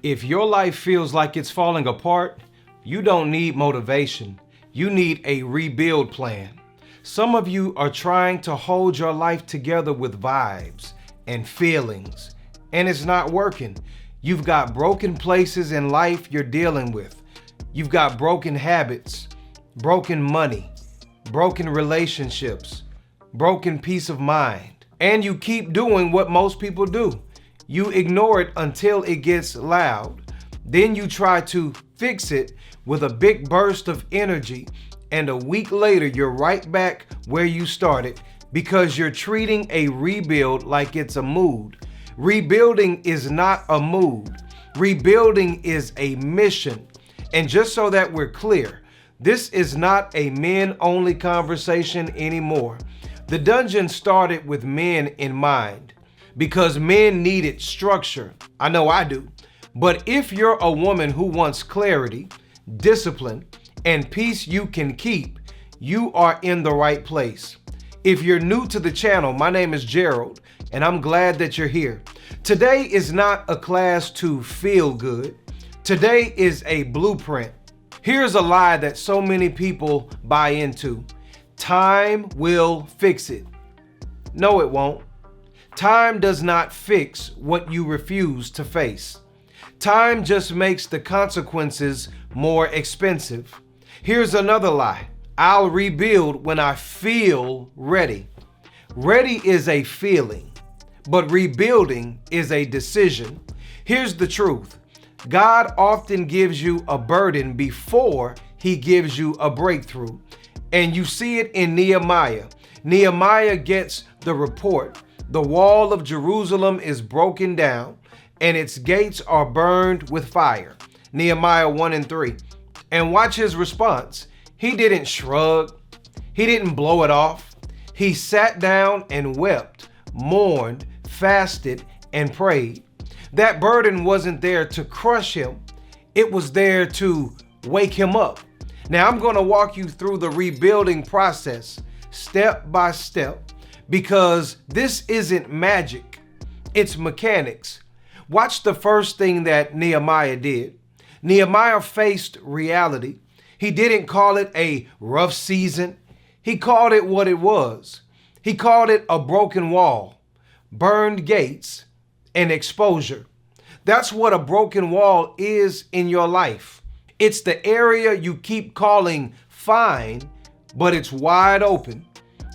If your life feels like it's falling apart, you don't need motivation. You need a rebuild plan. Some of you are trying to hold your life together with vibes and feelings, and it's not working. You've got broken places in life you're dealing with. You've got broken habits, broken money, broken relationships, broken peace of mind, and you keep doing what most people do. You ignore it until it gets loud. Then you try to fix it with a big burst of energy, and a week later you're right back where you started because you're treating a rebuild like it's a mood. Rebuilding is not a mood. Rebuilding is a mission. And just so that we're clear, this is not a men-only conversation anymore. The dungeon started with men in mind because men needed structure. I know I do. But if you're a woman who wants clarity, discipline, and peace you can keep, you are in the right place. If you're new to the channel, my name is Gerald, and I'm glad that you're here. Today is not a class to feel good. Today is a blueprint. Here's a lie that so many people buy into. Time will fix it. No, it won't. Time does not fix what you refuse to face. Time just makes the consequences more expensive. Here's another lie. I'll rebuild when I feel ready. Ready is a feeling, but rebuilding is a decision. Here's the truth. God often gives you a burden before he gives you a breakthrough. And you see it in Nehemiah. Nehemiah gets the report. The wall of Jerusalem is broken down and its gates are burned with fire. Nehemiah 1:3. And watch his response. He didn't shrug. He didn't blow it off. He sat down and wept, mourned, fasted, and prayed. That burden wasn't there to crush him. It was there to wake him up. Now I'm going to walk you through the rebuilding process step by step, because this isn't magic, it's mechanics. Watch the first thing that Nehemiah did. Nehemiah faced reality. He didn't call it a rough season. He called it what it was. He called it a broken wall, burned gates, and exposure. That's what a broken wall is in your life. It's the area you keep calling fine, but it's wide open.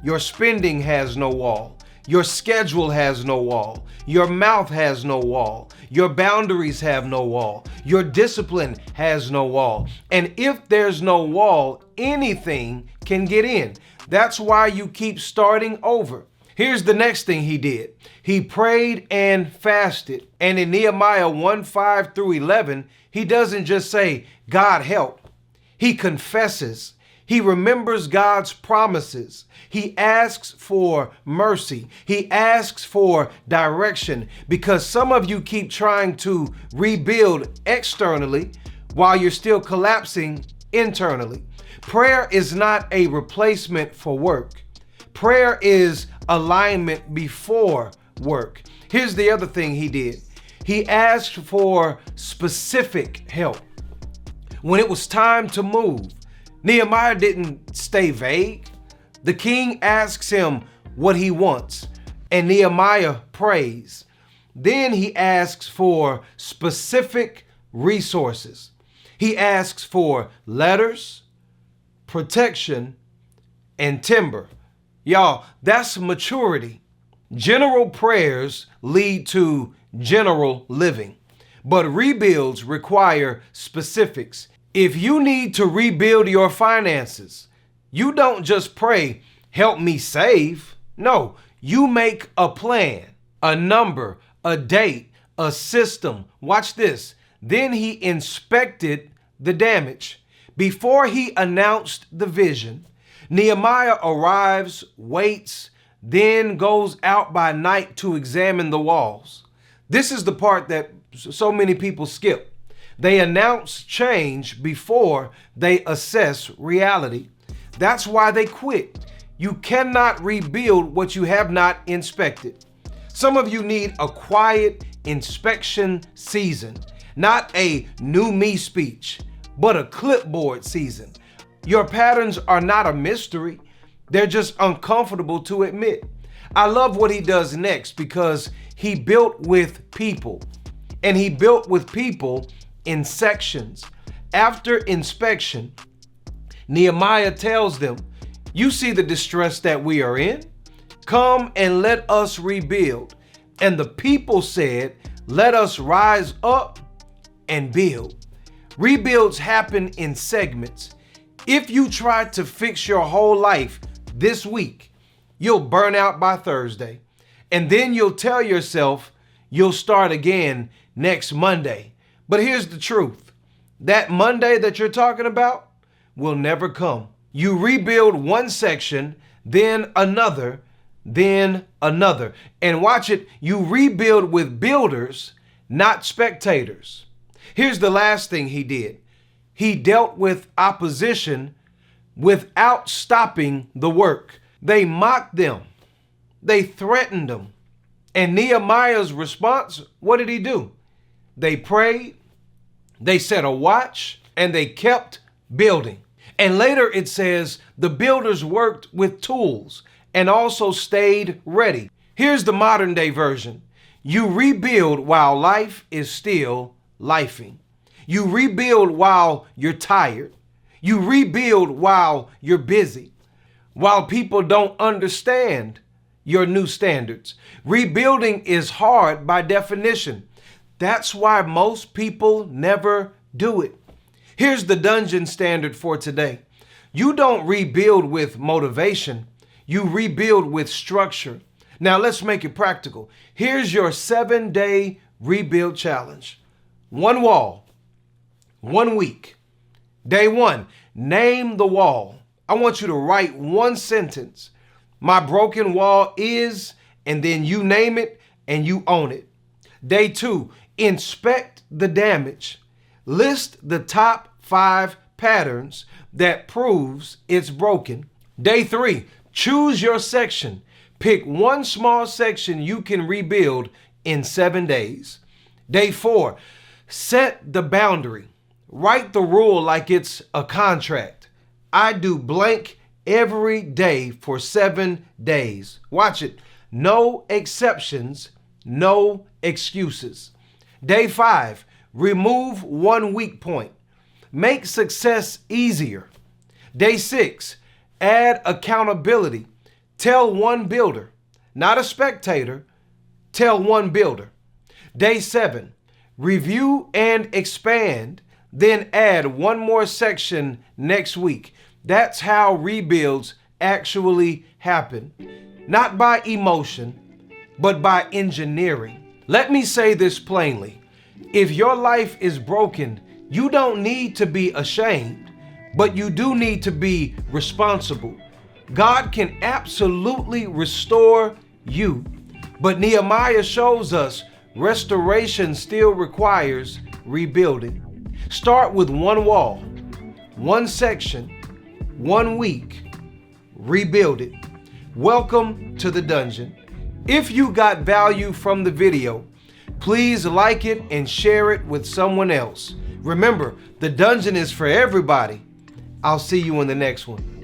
Your spending has no wall. Your schedule has no wall. Your mouth has no wall. Your boundaries have no wall. Your discipline has no wall. And if there's no wall, anything can get in. That's why you keep starting over. Here's the next thing he did. He prayed and fasted. And in Nehemiah 1:5-11, he doesn't just say, God help. He confesses. He remembers God's promises. He asks for mercy. He asks for direction, because some of you keep trying to rebuild externally while you're still collapsing internally. Prayer is not a replacement for work. Prayer is alignment before work. Here's the other thing he did. He asked for specific help. When it was time to move, Nehemiah didn't stay vague. The king asks him what he wants, and Nehemiah prays. Then he asks for specific resources. He asks for letters, protection, and timber. Y'all, that's maturity. General prayers lead to general living, but rebuilds require specifics. If you need to rebuild your finances, you don't just pray, help me save. No, you make a plan, a number, a date, a system. Watch this. Then he inspected the damage. Before he announced the vision, Nehemiah arrives, waits, then goes out by night to examine the walls. This is the part that so many people skip. They announce change before they assess reality. That's why they quit. You cannot rebuild what you have not inspected. Some of you need a quiet inspection season. Not a new me speech, but a clipboard season. Your patterns are not a mystery. They're just uncomfortable to admit. I love what he does next because he built with people, and he built with people in sections. After inspection, Nehemiah tells them, "You see the distress that we are in? Come and let us rebuild." And the people said, "Let us rise up and build." Rebuilds happen in segments. If you try to fix your whole life this week, you'll burn out by Thursday. And then you'll tell yourself you'll start again next Monday. But here's the truth. That Monday that you're talking about will never come. You rebuild one section, then another, and watch it, you rebuild with builders, not spectators. Here's the last thing he did. He dealt with opposition without stopping the work. They mocked them. They threatened them. And Nehemiah's response, what did he do? They prayed, they set a watch, and they kept building. And later it says the builders worked with tools and also stayed ready. Here's the modern day version. You rebuild while life is still lifing. You rebuild while you're tired. You rebuild while you're busy. While people don't understand your new standards. Rebuilding is hard by definition. That's why most people never do it. Here's the dungeon standard for today. You don't rebuild with motivation. You rebuild with structure. Now let's make it practical. Here's your 7-day rebuild challenge. 1 wall, 1 week. Day 1, name the wall. I want you to write 1 sentence. My broken wall is, and then you name it and you own it. Day 2, inspect the damage. List the top 5 patterns that proves it's broken. Day 3, choose your section. Pick 1 small section you can rebuild in 7 days. Day 4, set the boundary. Write the rule like it's a contract. I do blank every day for 7 days. Watch it. No exceptions, no excuses. Day 5, remove 1 weak point. Make success easier. Day 6, add accountability. Tell 1 builder, not a spectator, tell 1 builder. Day 7, review and expand, then add 1 more section next week. That's how rebuilds actually happen. Not by emotion, but by engineering. Let me say this plainly. If your life is broken, you don't need to be ashamed, but you do need to be responsible. God can absolutely restore you, but Nehemiah shows us restoration still requires rebuilding. Start with 1 wall, 1 section, 1 week, rebuild it. Welcome to the dungeon. If you got value from the video, please like it and share it with someone else. Remember, the dungeon is for everybody. I'll see you in the next one.